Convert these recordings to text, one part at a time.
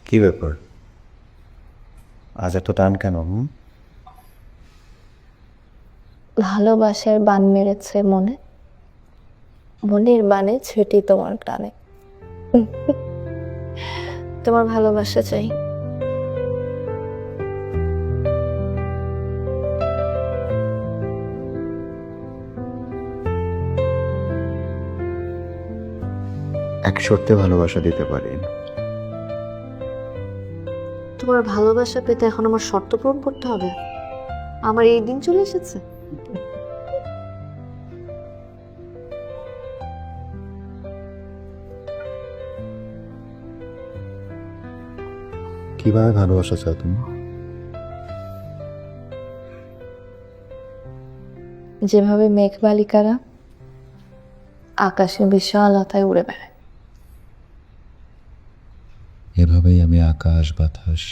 কি ব্যাপার, আজ এত টান কেন? ভালোবাসার বান মেরেছে মনে, মনের বানে ছুটি তোমার টানে। তোমার ভালোবাসা চাই। এক শর্তে ভালোবাসা দিতে পারি। তোমার ভালোবাসা পেতে এখন আমার শর্ত পূরণ করতে হবে? আমার এই দিন চলে এসেছে। কিভাবে ভালোবাসা চাও তুমি? যেভাবে মেঘবালিকারা আকাশে বিশালতায় উড়ে বেড়ায়। এভাবেই আমি আকাশ বাতাস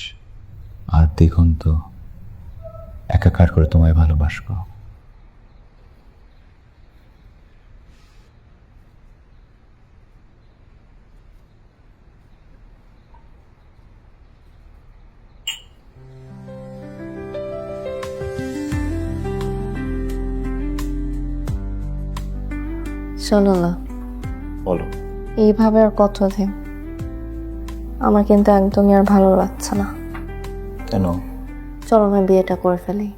আর দিগন্ত একাকার করে তোমায় ভালোবাসবো। শোনো না, বলো। এইভাবে আর কতদিন? আমার কিন্তু একদমই আর ভালো লাগছে না। কেন? চলো না বিয়েটা করে ফেলি।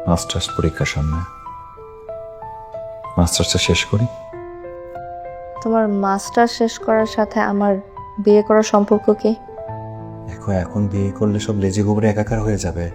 মাস্টার্স পরীক্ষার সামনে, মাস্টার্সটা শেষ করি। তোমার মাস্টার শেষ করার সাথে আমার বিয়ে করার সম্পর্ক কি? দেখো, এখন বিয়ে করলে সব লেজে গোবরে একাকার হয়ে যাবে।